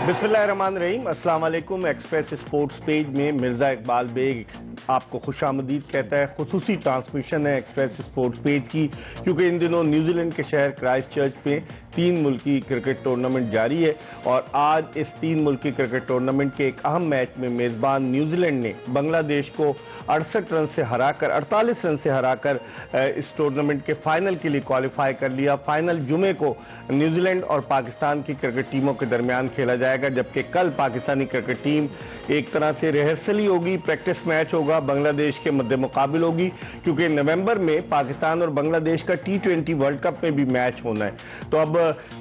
बिस्मिल्लाहिर्रहमानिर्रहीम। अस्सलाम वालेकुम। एक्सप्रेस स्पोर्ट्स पेज में मिर्ज़ा इकबाल बेग आपको खुशामदीद कहता है। खुसूसी ट्रांसमिशन है एक्सप्रेस स्पोर्ट्स पेज की, क्योंकि इन दिनों न्यूजीलैंड के शहर क्राइस्ट चर्च में 3 मुल्की क्रिकेट टूर्नामेंट जारी है और आज इस 3 मुल्की क्रिकेट टूर्नामेंट के एक अहम मैच में मेज़बान न्यूजीलैंड ने बांग्लादेश को 68 रन से हराकर 48 रन से हराकर इस टूर्नामेंट के फाइनल के लिए क्वालिफाई कर लिया। फाइनल जुमे को न्यूजीलैंड और पाकिस्तान की क्रिकेट टीमों के दरमियान खेला जाएगा, जबकि कल पाकिस्तानी क्रिकेट टीम एक तरह से रिहर्सली होगी, प्रैक्टिस मैच होगा, बांग्लादेश के मद्दे मुकाबिल होगी, क्योंकि नवंबर में पाकिस्तान और बांग्लादेश का T20 वर्ल्ड कप में भी मैच होना है। तो अब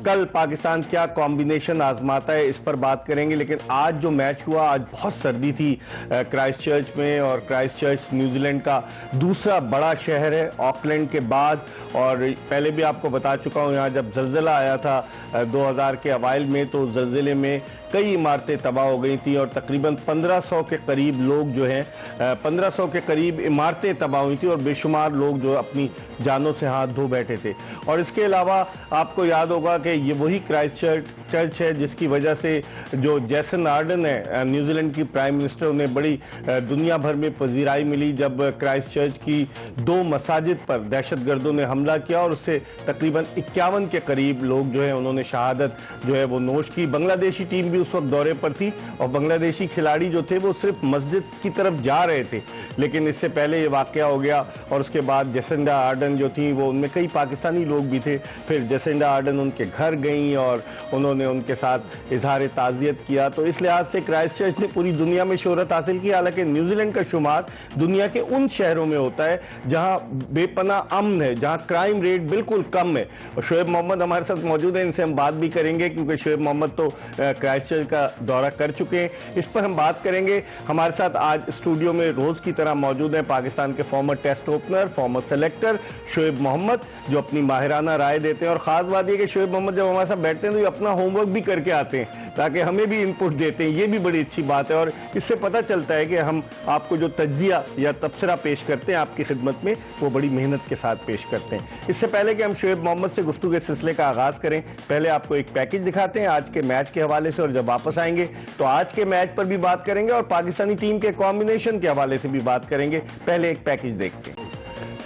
कल पाकिस्तान क्या कॉम्बिनेशन आजमाता है, इस पर बात करेंगे। लेकिन आज जो मैच हुआ, आज बहुत सर्दी थी क्राइस्ट चर्च में, और क्राइस्ट चर्च न्यूजीलैंड का दूसरा बड़ा शहर है ऑकलैंड के बाद। और पहले भी आपको बता चुका हूँ, यहाँ जब जल्जला आया था 2000 के अवाइल में, तो जल्जले में कई इमारतें तबाह हो गई थी और तकरीबन 1500 के करीब लोग जो हैं 1500 के करीब इमारतें तबाह हुई थी और बेशुमार लोग जो अपनी जानों से हाथ धो बैठे थे। और इसके अलावा आपको याद होगा कि ये वही क्राइस्ट चर्च है जिसकी वजह से जो जैसन आर्डन है न्यूजीलैंड की प्राइम मिनिस्टर, उन्हें बड़ी दुनिया भर में पजीराई मिली जब क्राइस्ट चर्च की 2 मसाजिद पर दहशतगर्दों ने हमला किया और उससे तकरीबन 51 के करीब लोग जो है उन्होंने शहादत जो है वो नोश की। बांग्लादेशी टीम भी उस वक्त दौरे पर थी और बांग्लादेशी खिलाड़ी जो थे वो सिर्फ मस्जिद की तरफ जा रहे थे, लेकिन इससे पहले ये वाकया हो गया। और उसके बाद जैसिंडा आर्डन जो थी, वो उनमें कई पाकिस्तानी लोग भी थे, फिर जैसिंडा आर्डन उनके घर गई और उन्होंने उनके साथ इजहार ताज़ियत किया। तो इस लिहाज से क्राइस्ट चर्च ने पूरी दुनिया में शोहरत हासिल की। हालांकि न्यूजीलैंड का शुमार दुनिया के उन शहरों में होता है जहां बेपनाह अमन है, जहां क्राइम रेट बिल्कुल कम है। और शोएब मोहम्मद हमारे साथ मौजूद है, इनसे हम बात भी करेंगे, क्योंकि शोएब मोहम्मद तो क्राइस्ट चर्च का दौरा कर चुके हैं। इस पर हम बात करेंगे। हमारे साथ आज स्टूडियो में रोज की तरह मौजूद है पाकिस्तान के former test opener, former selector Shoaib Mohammad, जो अपनी माहिराना राय देते हैं। और खास बात यह कि शोएब मोहम्मद जब हमारे साथ बैठते हैं तो ये अपना होमवर्क भी करके आते हैं ताकि हमें भी इनपुट देते हैं। ये भी बड़ी अच्छी बात है और इससे पता चलता है कि हम आपको जो तज्जिया या तबसरा पेश करते हैं आपकी खिदमत में, वो बड़ी मेहनत के साथ पेश करते हैं। इससे पहले कि हम शोएब मोहम्मद से गुफ्तगू के सिलसिले का आगाज करें, पहले आपको एक पैकेज दिखाते हैं आज के मैच के हवाले से, और जब वापस आएंगे तो आज के मैच पर भी बात करेंगे और पाकिस्तानी टीम के कॉम्बिनेशन के हवाले से भी बात करेंगे। पहले एक पैकेज देखते हैं।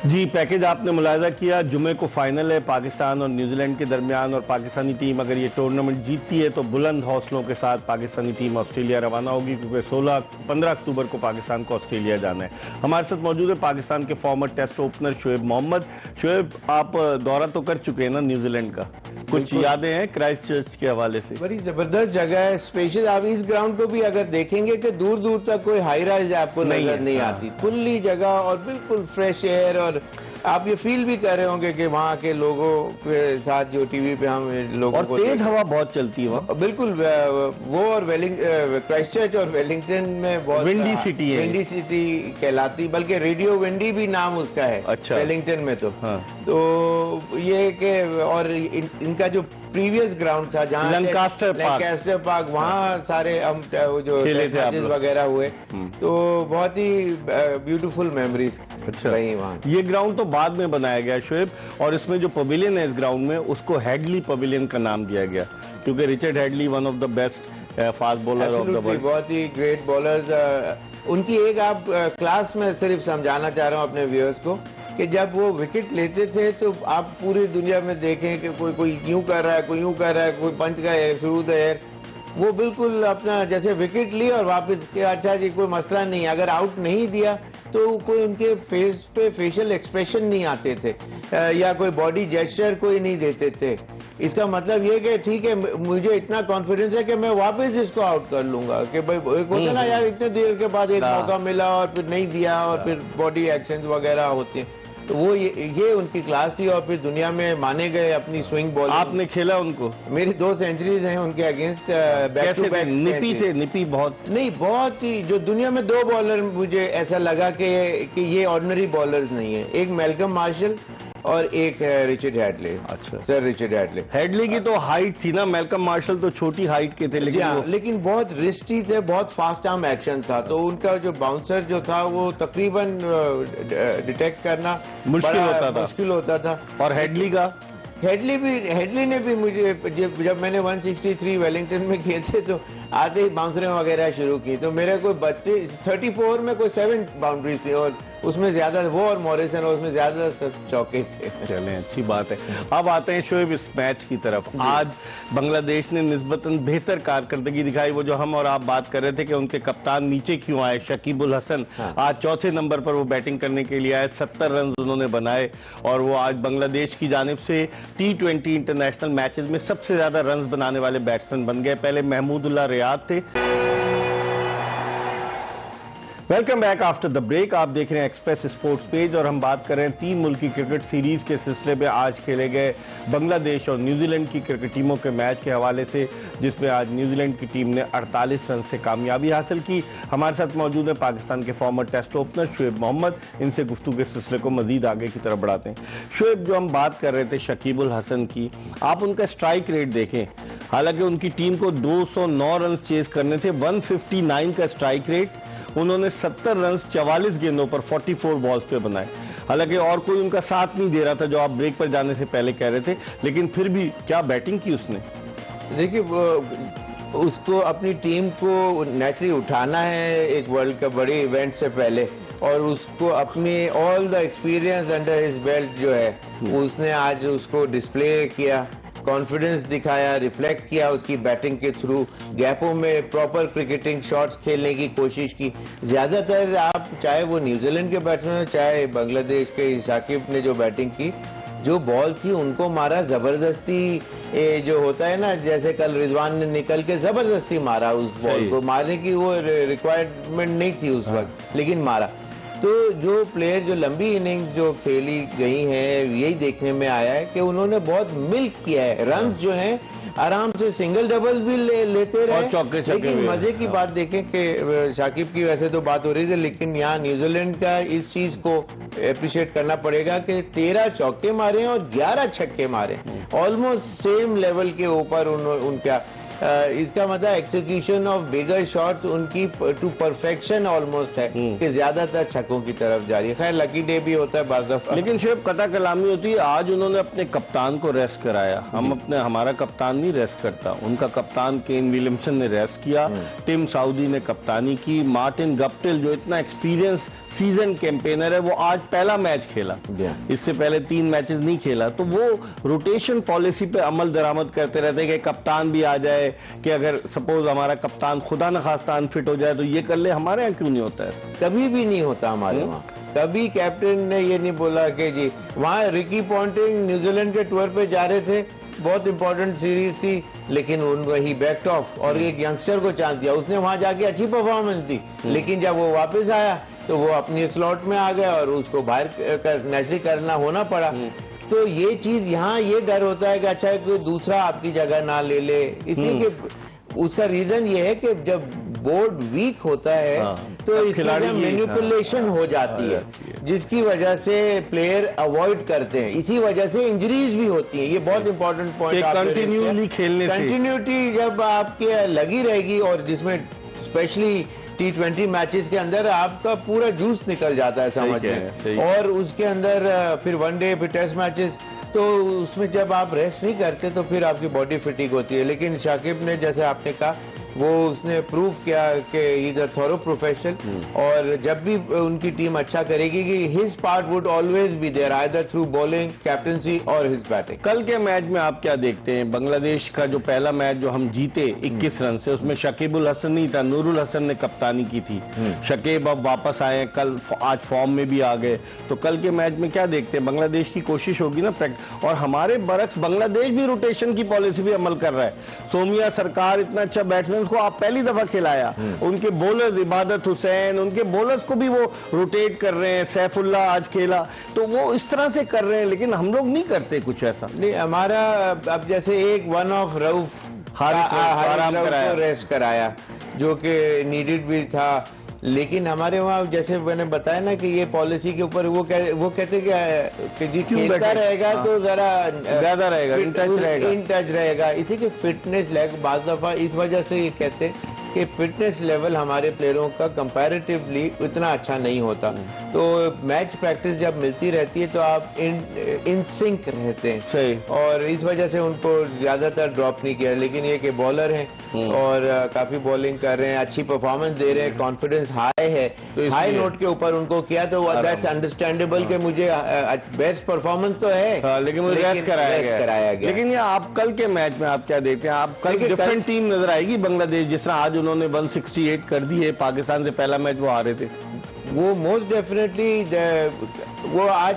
जी, पैकेज आपने मुलाहिजा किया, जुमे को फाइनल है पाकिस्तान और न्यूजीलैंड के दरमियान, और पाकिस्तानी टीम अगर ये टूर्नामेंट जीतती है तो बुलंद हौसलों के साथ पाकिस्तानी टीम ऑस्ट्रेलिया रवाना होगी, क्योंकि 15 अक्टूबर को पाकिस्तान को ऑस्ट्रेलिया जाना है। हमारे साथ मौजूद है पाकिस्तान के former test opener Shoaib Mohammad. Shoaib, आप दौरा तो कर चुके हैं ना न्यूजीलैंड का, कुछ यादें हैं क्राइस्ट चर्च के हवाले से? बड़ी जबरदस्त जगह है, स्पेशल। आप इस ग्राउंड को भी अगर देखेंगे कि दूर दूर तक कोई हाई राइज आपको नजर नहीं आती, खुली जगह और बिल्कुल फ्रेश एयर। और आप ये फील भी कर रहे होंगे कि वहाँ के लोगों के साथ जो टीवी पे हम लोगों को, तेज हवा बहुत चलती है वहाँ, बिल्कुल। वो और क्राइस्ट चर्च और वेलिंगटन में बहुत विंडी सिटी है, विंडी सिटी कहलाती, बल्कि रेडियो विंडी भी नाम उसका है। अच्छा, वेलिंगटन में तो हाँ। तो ये कि और इनका जो प्रीवियस ग्राउंड था जहाँ लैंकास्टर पार्क, वहाँ सारे हम जो मैचेस वगैरह हुए, तो बहुत ही ब्यूटीफुल मेमोरीज रही वहाँ। ये ग्राउंड तो बाद में बनाया गया शोएब, और इसमें जो पवेलियन है इस ग्राउंड में, उसको हेडली पवेलियन का नाम दिया गया, क्योंकि Richard Hadlee one of the best fast bowler of the world, बहुत ही ग्रेट बॉलर्स। उनकी एक आप क्लास में सिर्फ समझाना चाह रहा हूँ अपने व्यूअर्स को कि जब वो विकेट लेते थे तो आप पूरी दुनिया में देखें कि कोई यूं कर रहा है, कोई यूं कर रहा है, कोई पंच का थ्रू द एयर, वो बिल्कुल अपना जैसे विकेट लिया और वापस के, अच्छा जी कोई मसला नहीं। अगर आउट नहीं दिया तो कोई उनके फेस पे फेशियल एक्सप्रेशन नहीं आते थे या कोई बॉडी जेस्चर कोई नहीं देते थे। इसका मतलब ये कि ठीक है, मुझे इतना कॉन्फिडेंस है कि मैं वापस इसको आउट कर लूंगा, कि भाई एक होता ना यार, इतने देर के बाद एक मौका मिला और फिर नहीं दिया और फिर बॉडी एक्शन वगैरह होते हैं। तो वो ये उनकी क्लास थी और फिर दुनिया में माने गए अपनी स्विंग बॉल। आपने खेला उनको? मेरी 2 सेंचुरीज हैं उनके अगेंस्ट, बैक टू बैक। निपी बहुत नहीं, बहुत ही, जो दुनिया में 2 बॉलर मुझे ऐसा लगा कि ये ऑर्डिनरी बॉलर्स नहीं है, एक मैल्कम मार्शल और एक रिचर्ड हैडले। अच्छा, सर रिचर्ड हैडले। हैडले की तो हाइट थी ना, मैल्कम मार्शल तो छोटी हाइट के थे, लेकिन बहुत रिस्टी थे, बहुत फास्ट आर्म एक्शन था, तो उनका जो बाउंसर जो था वो तकरीबन डिटेक्ट करना मुश्किल होता था। और हेडली का हेडली ने भी मुझे जब मैंने 163 वेलिंगटन में किए थे तो आते ही बाउंसरें वगैरह शुरू की, तो मेरे कोई 34 में कोई 7 बाउंड्री थी और उसमें ज्यादा वो और मॉरिसन और उसमें ज्यादा चौके थे। चलें, अच्छी बात है। अब आते हैं शोएब इस मैच की तरफ। आज बांग्लादेश ने निस्बतन बेहतर कारकर्दगी दिखाई। वो जो हम और आप बात कर रहे थे कि उनके कप्तान नीचे क्यों आए, शकीब उल हसन आज चौथे नंबर पर वो बैटिंग करने के लिए आए, 70 रन उन्होंने बनाए और वो आज बांग्लादेश की जानिब से T20 इंटरनेशनल मैचेस में सबसे ज्यादा रन बनाने वाले बैट्समैन बन गए। पहले महमूदुल्लाह रियाद थे। Welcome back after the break. आप देख रहे हैं एक्सप्रेस स्पोर्ट्स पेज और हम बात कर रहे हैं 3 मुल्की क्रिकेट सीरीज के सिलसिले में आज खेले गए बांग्लादेश और न्यूजीलैंड की क्रिकेट टीमों के मैच के हवाले से, जिसमें आज न्यूजीलैंड की टीम ने 48 रन से कामयाबी हासिल की। हमारे साथ मौजूद है पाकिस्तान के former test opener Shoaib Mohammad. इनसे गुफ्तगू के सिलसिले को मजीद आगे की तरफ बढ़ाते हैं। शोएब, जो हम बात कर रहे थे शकीब उल हसन की, आप उनका स्ट्राइक रेट देखें। हालांकि उनकी टीम को 209 रन चेज करने थे, 159 का स्ट्राइक रेट। उन्होंने 70 रन 44 गेंदों पर 44 बॉल्स पे बनाए। हालांकि और कोई उनका साथ नहीं दे रहा था, जो आप ब्रेक पर जाने से पहले कह रहे थे, लेकिन फिर भी क्या बैटिंग की उसने। देखिए, उसको अपनी टीम को नेचुरली उठाना है एक वर्ल्ड कप बड़े इवेंट से पहले, और उसको अपने all the experience under his belt जो है उसने आज उसको डिस्प्ले किया, कॉन्फिडेंस दिखाया, रिफ्लेक्ट किया उसकी बैटिंग के थ्रू, गैपों में प्रॉपर क्रिकेटिंग शॉट्स खेलने की कोशिश की। ज्यादातर आप चाहे वो न्यूजीलैंड के बैट्समैन चाहे बांग्लादेश के शाकिब ने जो बैटिंग की, जो बॉल थी उनको मारा जबरदस्ती। जो होता है ना, जैसे कल रिजवान ने निकल के जबरदस्ती मारा उस बॉल को, मारने की वो रिक्वायरमेंट नहीं थी उस वक्त, लेकिन मारा। तो जो प्लेयर जो लंबी इनिंग जो खेली गई हैं, यही देखने में आया है कि उन्होंने बहुत मिल्क किया है। रन जो हैं आराम से सिंगल डबल भी लेते रहे। लेकिन मजे की बात देखें कि शाकिब की वैसे तो बात हो रही थी, लेकिन यहाँ न्यूजीलैंड का इस चीज को अप्रिशिएट करना पड़ेगा कि 13 चौके मारे और 11 छक्के मारे, ऑलमोस्ट सेम लेवल के ऊपर उनका इसका मतलब एक्सिक्यूशन ऑफ बिगर शॉट्स उनकी टू परफेक्शन ऑलमोस्ट है कि ज्यादातर छक्कों की तरफ जा रही है। खैर लकी डे भी होता है बाज़ दफा, लेकिन शोएब कता कलामी होती है। आज उन्होंने अपने कप्तान को रेस्ट कराया। हमारा कप्तान नहीं रेस्ट करता, उनका कप्तान केन विलियमसन ने रेस्ट किया, टिम साउदी ने कप्तानी की, मार्टिन गप्टिल जो इतना एक्सपीरियंस सीजन कैंपेनर है वो आज पहला मैच खेला, इससे पहले 3 मैचेस नहीं खेला। तो वो रोटेशन पॉलिसी पे अमल दरामद करते रहते हैं कि कप्तान भी आ जाए, कि अगर सपोज हमारा कप्तान खुदा न खास्ता अनफिट हो जाए तो ये कर ले। हमारे यहाँ क्यों नहीं होता है? कभी भी नहीं होता हमारे वहाँ। कभी कैप्टन ने ये नहीं बोला कि जी, वहाँ रिकी पॉन्टिंग न्यूजीलैंड के टूर पे जा रहे थे, बहुत इंपॉर्टेंट सीरीज थी, लेकिन ही बैक्ड ऑफ और एक यंगस्टर को चांस दिया। उसने वहां जाके अच्छी परफॉर्मेंस दी, लेकिन जब वो वापस आया तो वो अपनी स्लॉट में आ गया और उसको बाहर नेचुरली करना होना पड़ा। तो ये चीज यहाँ ये डर होता है कि अच्छा कोई दूसरा आपकी जगह ना ले ले, इसलिए कि उसका रीजन ये है कि जब बोर्ड वीक होता है तो खिलाड़ी मैनिपुलेशन हो जाती है, जिसकी वजह से प्लेयर अवॉइड करते हैं, इसी वजह से इंजरीज भी होती हैं। ये बहुत इंपॉर्टेंट पॉइंट। कंटिन्यूली खेलने से कंटिन्यूटी जब आपके लगी रहेगी, और जिसमें स्पेशली T20 मैचेस के अंदर आपका पूरा जूस निकल जाता है समझ में, और उसके अंदर फिर वनडे फिर टेस्ट मैचेस, तो उसमें जब आप रेस्ट नहीं करते तो फिर आपकी बॉडी फिटिक होती है। लेकिन शाकिब ने जैसे आपने कहा वो उसने प्रूव किया कि इज अ थॉरो प्रोफेशनल, और जब भी उनकी टीम अच्छा करेगी कि his part would always be there either through bowling, captaincy और हिज बैटिंग। कल के मैच में आप क्या देखते हैं? बांग्लादेश का जो पहला मैच जो हम जीते 21 रन से, उसमें शकीब उल हसन नहीं था, नूरुल हसन ने कप्तानी की थी। शकीब अब वापस आए, कल आज फॉर्म में भी आ गए। तो कल के मैच में क्या देखते हैं? बांग्लादेश की कोशिश होगी ना, और हमारे बरक्स बांग्लादेश भी रोटेशन की पॉलिसी भी अमल कर रहा है। सोमिया सरकार इतना अच्छा बैट्समैन को आप पहली दफा खिलाया, उनके बॉलर्स इबादत हुसैन, उनके बॉलर्स को भी वो रोटेट कर रहे हैं, सैफुल्लाह आज खेला, तो वो इस तरह से कर रहे हैं। लेकिन हम लोग नहीं करते कुछ ऐसा। नहीं, हमारा अब जैसे एक वन ऑफ रऊफ आराम कराया, रेस्ट कराया, जो कि नीडेड भी था। लेकिन हमारे वहाँ जैसे मैंने बताया ना कि ये पॉलिसी के ऊपर वो कहते कि जी खेलता रहेगा तो जरा ज्यादा रहेगा, इन टच रहेगा। इसी के फिटनेस लेग बाज दफा इस वजह से ये कहते कि फिटनेस लेवल हमारे प्लेयरों का कंपैरेटिवली इतना अच्छा नहीं होता। तो मैच प्रैक्टिस जब मिलती रहती है तो आप इन सिंक रहते हैं। सही। और इस वजह से उनको ज्यादातर ड्रॉप नहीं किया, लेकिन ये कि बॉलर हैं और काफी बॉलिंग कर रहे हैं, अच्छी परफॉर्मेंस दे रहे हैं, कॉन्फिडेंस हाई है, तो हाई नोट के ऊपर उनको किया तो दैट्स अंडरस्टैंडेबल कि मुझे बेस्ट परफॉर्मेंस तो है, लेकिन मुझे रेस्ट कराया गया। लेकिन ये आप कल के मैच में आप क्या देखते हैं? आप कल डिफरेंट टीम नजर आएगी बांग्लादेश, जिस तरह आज उन्होंने 168 कर दी है, पाकिस्तान से पहला मैच वो हारे थे। वो मोस्ट डेफिनेटली वो आज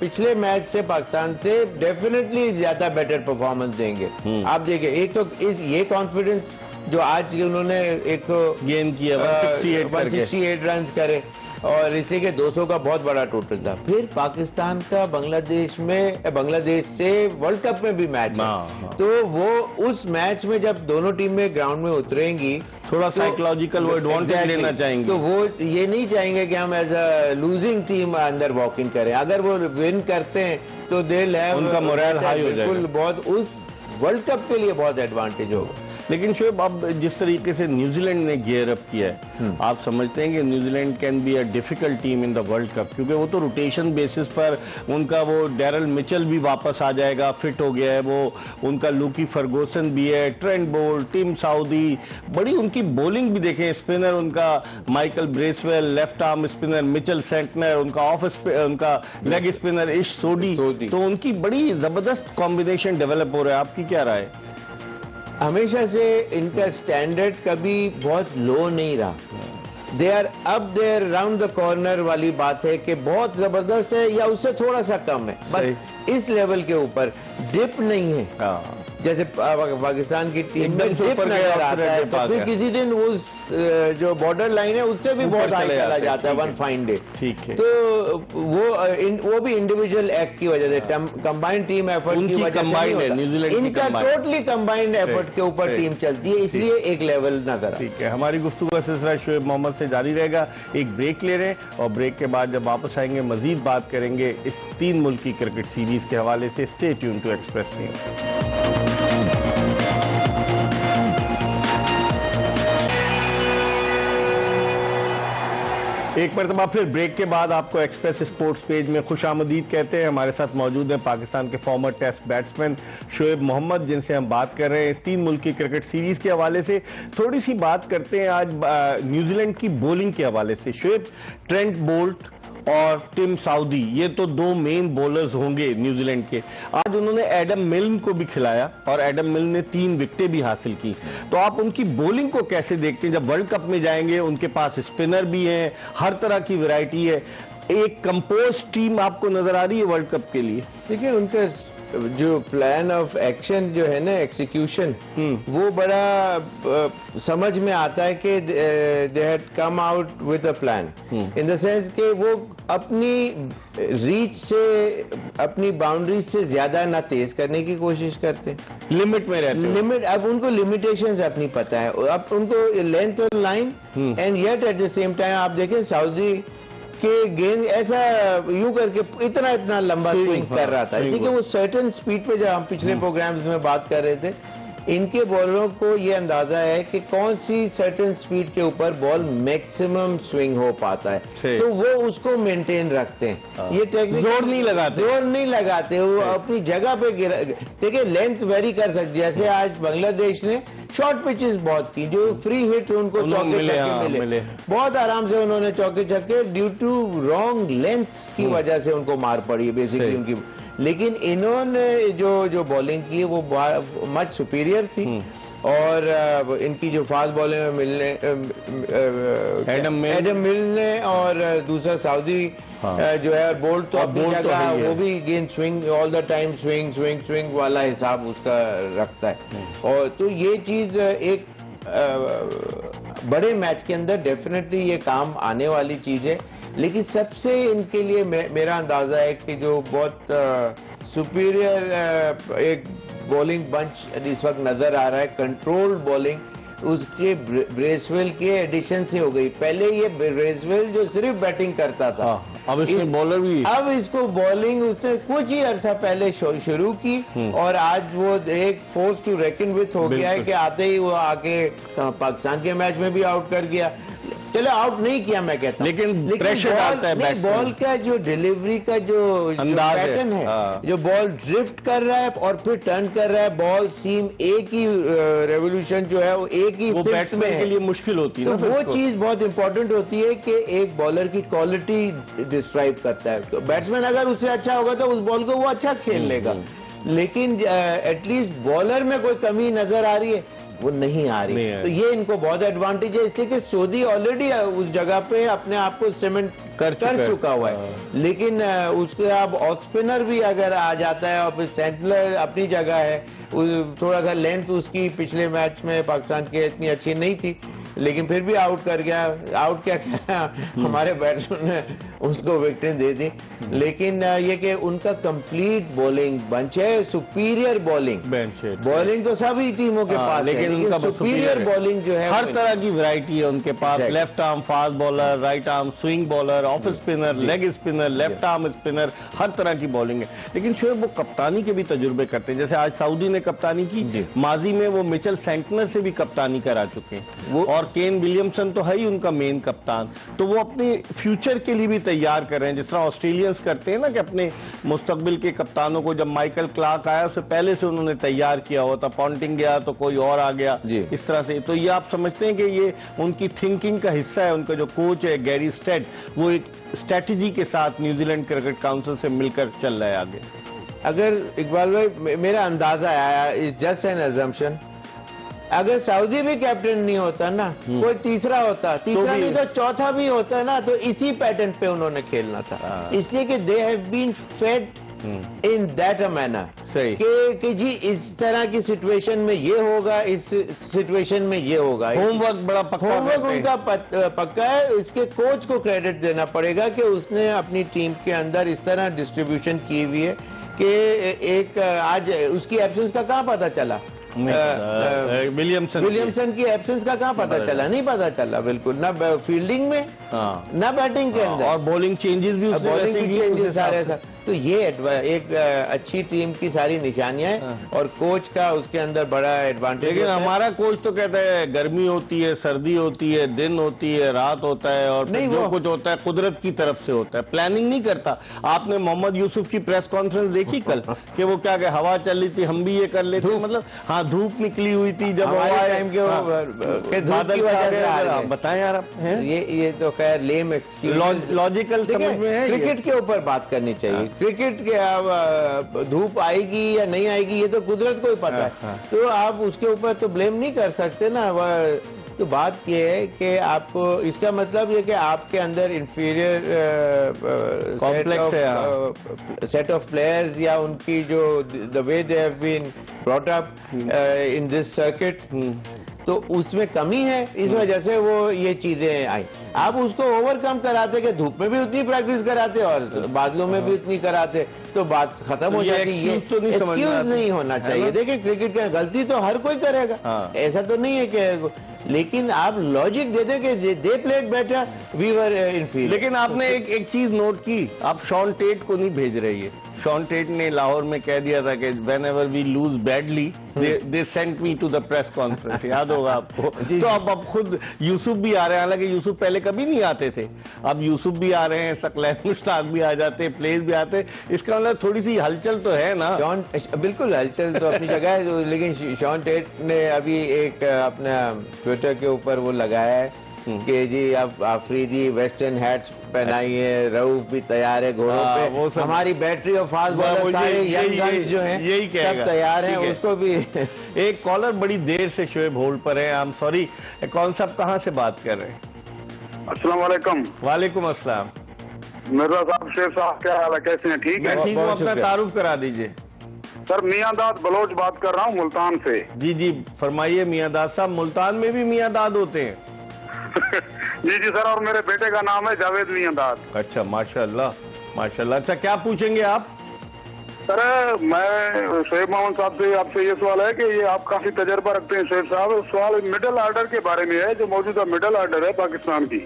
पिछले मैच से पाकिस्तान से डेफिनेटली ज्यादा बेटर परफॉर्मेंस देंगे। आप देखिए, एक तो ये कॉन्फिडेंस जो आज उन्होंने एक तो गेम किया 168 रन करे और इसी के 200 का बहुत बड़ा टोटल था। फिर पाकिस्तान का बांग्लादेश से वर्ल्ड कप में भी मैच है, तो वो उस मैच में जब दोनों टीमें ग्राउंड में उतरेंगी थोड़ा साइकोलॉजिकल वो एडवांटेज लेना चाहेंगे, तो वो ये नहीं चाहेंगे कि हम एज अ लूजिंग टीम अंदर वॉक इन करें। अगर वो विन करते हैं तो दे उनका मोरल हाई हो जाएगा, बहुत उस वर्ल्ड कप के लिए बहुत एडवांटेज होगा। लेकिन शोएब, अब जिस तरीके से न्यूजीलैंड ने गियर अप किया है, आप समझते हैं कि New Zealand can be a difficult team in the world cup? क्योंकि वो तो रोटेशन बेसिस पर उनका वो डैरल मिचेल भी वापस आ जाएगा, फिट हो गया है वो, उनका लूकी फर्गूसन भी है, ट्रेंट बोल्ट, टिम साउदी, बड़ी उनकी बॉलिंग भी देखें, स्पिनर उनका Michael Bracewell, left arm spinner Mitchell Santner, उनका लेग स्पिनर इश सोडी, तो उनकी बड़ी जबरदस्त कॉम्बिनेशन डेवलप हो रहा है। आपकी क्या राय है? हमेशा से इनका स्टैंडर्ड कभी बहुत लो नहीं रहा। They are up there round the corner वाली बात है कि बहुत जबरदस्त है या उससे थोड़ा सा कम है, बस इस लेवल के ऊपर डिप नहीं है। जैसे पाकिस्तान की टीम में डिप नजर आता है, तो फिर किसी दिन उस जो बॉर्डर लाइन है उससे भी बहुत हाई चला जाता है वन फाइन डे। ठीक है, तो वो भी इंडिविजुअल एक्ट की वजह से, कंबाइंड टीम एफर्ट की वजह से, इनका टोटली कंबाइंड एफर्ट के ऊपर टीम चलती है, इसलिए एक लेवल नजर। ठीक है, हमारी गुफ्तगू का सिलसिला शोएब मोहम्मद से जारी रहेगा। एक ब्रेक ले रहे हैं और ब्रेक के बाद जब वापस आएंगे मजीद बात करेंगे इस 3 मुल्की क्रिकेट सीरीज के हवाले से। Stay tuned to Express News. एक मरतबा फिर ब्रेक के बाद आपको एक्सप्रेस स्पोर्ट्स पेज में खुशामदीद कहते हैं। हमारे साथ मौजूद हैं पाकिस्तान के former test batsman Shoaib Mohammad, जिनसे हम बात कर रहे हैं इस 3 मुल्की क्रिकेट सीरीज के हवाले से। थोड़ी सी बात करते हैं आज न्यूजीलैंड की बॉलिंग के हवाले से। शोएब, ट्रेंट बोल्ट और टिम साउदी, ये तो 2 मेन बॉलर्स होंगे न्यूजीलैंड के। आज उन्होंने एडम मिल्न को भी खिलाया और एडम मिल्न ने 3 विकेटें भी हासिल की। तो आप उनकी बॉलिंग को कैसे देखते हैं? जब वर्ल्ड कप में जाएंगे उनके पास स्पिनर भी हैं, हर तरह की वैरायटी है, एक कंपोज टीम आपको नजर आ रही है वर्ल्ड कप के लिए? देखिए, उनका जो प्लान ऑफ एक्शन जो है ना, एक्सिक्यूशन, वो बड़ा समझ में आता है कि they had come out with a plan, in the sense कि वो अपनी रीच से, अपनी बाउंड्रीज से ज्यादा ना तेज करने की कोशिश करते, लिमिट में रहते, लिमिट। अब उनको लिमिटेशंस अपनी पता है, अब उनको लेंथ और line, and yet at the same time आप देखें सऊदी के गेंद ऐसा यूं करके इतना लंबा स्विंग कर रहा था, क्योंकि वो सर्टेन स्पीड पे, जब हम पिछले प्रोग्राम्स में बात कर रहे थे, इनके बॉलरों को ये अंदाजा है कि कौन सी सर्टेन स्पीड के ऊपर बॉल मैक्सिमम स्विंग हो पाता है, तो वो उसको मेंटेन रखते हैं। ये टेक्निक जोर नहीं लगाते, वो अपनी जगह पे देखिए लेंथ वेरी कर सकती है। जैसे आज बांग्लादेश ने शॉर्ट पिचेस बहुत की, जो फ्री हिट उनको चौके छक्के मिले, बहुत आराम से उन्होंने चौके छक्के, ड्यू टू रॉन्ग लेंथ की वजह से उनको मार पड़ी है बेसिकली उनकी। लेकिन इन्होंने जो बॉलिंग की वो मच सुपीरियर थी, और इनकी जो फास्ट बॉलिंग में एडम मिल्ने और दूसरा सऊदी जो है बोल्ट, तो अपनी जगह वो भी गेंद swing all the time, swing वाला हिसाब उसका रखता है। और तो ये चीज एक बड़े मैच के अंदर डेफिनेटली ये काम आने वाली चीज है। लेकिन सबसे इनके लिए मेरा अंदाजा है कि जो बहुत सुपीरियर एक बॉलिंग बंच इस वक्त नजर आ रहा है, कंट्रोल बॉलिंग, उसके ब्रेसवेल के एडिशन से हो गई। पहले ये ब्रेसवेल जो सिर्फ बैटिंग करता था, अब इसमें बॉलर भी, अब इसको बॉलिंग उसने कुछ ही अर्सा पहले शुरू की और आज वो एक फोर्स टू रेकन विथ हो गया है कि आते ही वो आके पाकिस्तान के मैच में भी आउट कर गया। चलो आउट नहीं किया मैं कहता हूं, लेकिन प्रेशर डालता है बॉल का जो डिलीवरी का जो पैटर्न है, जो बॉल ड्रिफ्ट कर रहा है और फिर टर्न कर रहा है, बॉल सीम एक ही रेवोल्यूशन जो है वो एक ही बैट्समैन के लिए मुश्किल होती है। तो वो चीज बहुत इंपॉर्टेंट होती है कि एक बॉलर की क्वालिटी डिस्क्राइब करता है। तो बैट्समैन अगर उससे अच्छा होगा तो उस बॉल को वो अच्छा खेल लेगा, लेकिन एटलीस्ट बॉलर में कोई कमी नजर आ रही है वो नहीं आ रही है। तो ये इनको बहुत एडवांटेज है, इसलिए कि सऊदी ऑलरेडी उस जगह पे अपने आप को सीमेंट कर चुका हुआ है। लेकिन उसके अब ऑफ स्पिनर भी अगर आ जाता है और फिर सेंटलर अपनी जगह है, थोड़ा सा लेंथ उसकी पिछले मैच में पाकिस्तान की इतनी अच्छी नहीं थी, लेकिन फिर भी आउट कर गया। आउट क्या किया हमारे बैट्समैन ने उसको विकेट दे दी। लेकिन ये कि उनका कंप्लीट बॉलिंग बंच है, सुपीरियर बॉलिंग बेंच है। बॉलिंग तो सभी टीमों के पास लेकिन उनका सुपीरियर बॉलिंग जो है हर तरह की वैरायटी है उनके पास। Left arm fast bowler, right arm swing bowler, off spinner, leg spinner, left arm spinner, हर तरह की बॉलिंग है। लेकिन शोएब वो कप्तानी के भी तजुर्बे करते हैं, जैसे आज सऊदी ने कप्तानी की, माजी में वो मिचेल सेंटनर से भी कप्तानी करा चुके हैं वो, और केन विलियमसन तो है ही उनका मेन कप्तान। तो वो अपने फ्यूचर के लिए भी तैयार कर रहे हैं, जिस तरह ऑस्ट्रेलियंस करते हैं ना कि अपने मुस्तकबिल के कप्तानों को, जब माइकल क्लार्क आया उससे पहले से उन्होंने तैयार किया होता, पॉन्टिंग गया तो कोई और आ गया, इस तरह से। तो ये आप समझते हैं कि ये उनकी थिंकिंग का हिस्सा है। उनका जो कोच है गैरी स्टेड, वो एक स्ट्रेटजी के साथ न्यूजीलैंड क्रिकेट काउंसिल से मिलकर चल रहा है आगे। अगर इकबाल भाई मेरा अंदाजा आया, इज जस्ट एन अजम्पशन, अगर सऊदी भी कैप्टन नहीं होता ना, कोई तीसरा होता, तीसरा नहीं तो चौथा भी होता ना, तो इसी पैटर्न पे उन्होंने खेलना था। इसलिए कि they have been fed in that a manner कि जी इस तरह की सिचुएशन में ये होगा, इस सिचुएशन में ये होगा। होमवर्क बड़ा पक्का, होमवर्क उनका पक्का है। इसके कोच को क्रेडिट देना पड़ेगा कि उसने अपनी टीम के अंदर इस तरह डिस्ट्रीब्यूशन की हुई है कि एक आज उसकी एब्सेंस का कहाँ पता चला, विलियमसन की एब्सेंस का कहाँ पता चला, नहीं पता चला बिल्कुल, ना फील्डिंग में ना बैटिंग के अंदर, और बॉलिंग चेंजेस भी, बॉलिंग चेंजेस सारे। तो ये एक अच्छी टीम की सारी निशानियां हैं और कोच का उसके अंदर बड़ा एडवांटेज। लेकिन हमारा कोच तो कहता है गर्मी होती है, सर्दी होती है, दिन होती है, रात होता है, और जो कुछ होता है कुदरत की तरफ से होता है, प्लानिंग नहीं करता। आपने मोहम्मद यूसुफ की प्रेस कॉन्फ्रेंस देखी कल कि वो क्या कहे, हवा चल रही थी हम भी ये कर लेते, मतलब हाँ धूप निकली हुई थी जब टाइम के बादल की वजह से। बताएं यार आप, ये तो खैर लेम लॉजिकल समझ में है। क्रिकेट के ऊपर बात करनी चाहिए। क्रिकेट के अब धूप आएगी या नहीं आएगी ये तो कुदरत को ही पता है, तो आप उसके ऊपर तो ब्लेम नहीं कर सकते ना। तो बात ये है कि आपको इसका मतलब ये कि आपके अंदर इंफीरियर सेट ऑफ प्लेयर्स या उनकी जो the way they have been brought up in this circuit, तो उसमें कमी है, इस वजह से वो ये चीजें आई। आप उसको ओवरकम कराते कि धूप में भी उतनी प्रैक्टिस कराते और बादलों में भी उतनी कराते तो बात खत्म हो जाती है। एक्सक्यूज नहीं होना चाहिए। देखिए क्रिकेट की गलती तो हर कोई करेगा, ऐसा तो नहीं है कि, लेकिन आप लॉजिक दे दें कि they played better, we were inferior. लेकिन आपने एक चीज नोट की, आप शॉन टेट को नहीं भेज रही है। शॉन टेट ने लाहौर में कह दिया था कि whenever we lose badly they sent me to the press conference, याद होगा आपको। तो अब खुद यूसुफ भी आ रहे हैं, हालांकि यूसुफ पहले कभी नहीं आते थे, अब यूसुफ भी आ रहे हैं, सकलैन मुश्ताक भी आ जाते हैं, प्लेयर्स भी आते हैं। इसका मतलब थोड़ी सी हलचल तो है ना। बिल्कुल हलचल तो अपनी जगह है, लेकिन शॉन टेट ने अभी एक अपना ट्विटर के ऊपर वो लगाया है कि जी अब आफरीदी वेस्टर्न हैट्स पहनाइए, रऊफ भी तैयार है घोड़ों पे, हमारी बैटरी और फास्ट बॉलर सारे यंग गन्स जो हैं यही सब तैयार हैं, उसको भी। एक कॉलर बड़ी देर से शोएब होल्ड पर है, आई एम सॉरी। कौन साहब कहाँ से बात कर रहे हैं? अस्सलाम वालेकुम। वालेकुम अस्सलाम। मिर्जा साहब, शेख साहब, क्या हाल है, कैसे हैं? ठीक है, ठीक हूँ। अपना तारुफ करा दीजिए। सर मियांदाद बलोच बात कर रहा हूँ मुल्तान से। जी जी फरमाइए मियांदाद साहब। मुल्तान में भी मियांदाद होते हैं? जी जी सर, और मेरे बेटे का नाम है जावेद मियांदाद। अच्छा माशाल्लाह माशाल्लाह। अच्छा क्या पूछेंगे आप? सर मैं शोएब मोहम्मद साहब से आपसे ये सवाल है कि ये आप काफी तजर्बा रखते हैं शोएब साहब, सवाल मिडिल ऑर्डर के बारे में है, जो मौजूदा मिडिल ऑर्डर है पाकिस्तान की।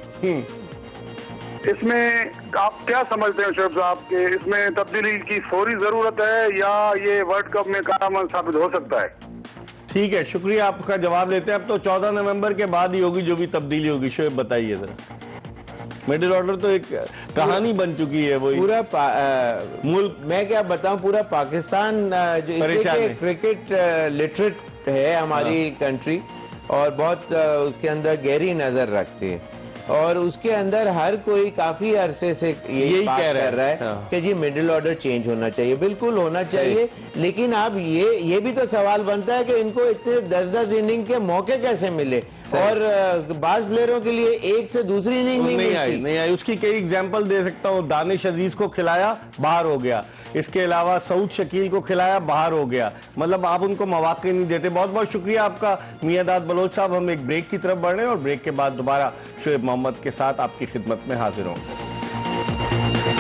इसमें आप क्या समझते हैं शोएब साहब के इसमें तब्दीली की फौरी जरूरत है या ये वर्ल्ड कप में कारगर साबित हो सकता है? ठीक है, शुक्रिया, आपका जवाब लेते हैं। अब तो 14 नवंबर के बाद ही होगी जो भी तब्दीली होगी। शोएब बताइए जरा। मिडिल ऑर्डर तो एक कहानी बन चुकी है, वो पूरा मुल्क, मैं क्या बताऊं, पूरा पाकिस्तान जो क्रिकेट लिटरेट है हमारी कंट्री, और बहुत उसके अंदर गहरी नजर रखती है, और उसके अंदर हर कोई काफी अरसे से यही बात कर रहा है कि जी मिडिल ऑर्डर चेंज होना चाहिए। बिल्कुल होना चाहिए, लेकिन अब ये भी तो सवाल बनता है कि इनको इतने 10-10 इनिंग के मौके कैसे मिले, और बाज प्लेयरों के लिए एक से दूसरी इनिंग नहीं आई। उसकी कई एग्जांपल दे सकता हूँ। दानिश अजीज को खिलाया, बाहर हो गया। इसके अलावा सऊद शकील को खिलाया, बाहर हो गया। मतलब आप उनको मौके नहीं देते। बहुत बहुत शुक्रिया आपका मियादाद बलोच साहब। हम एक ब्रेक की तरफ बढ़ रहे हैं और ब्रेक के बाद दोबारा शोएब मोहम्मद के साथ आपकी खिदमत में हाजिर होंगे।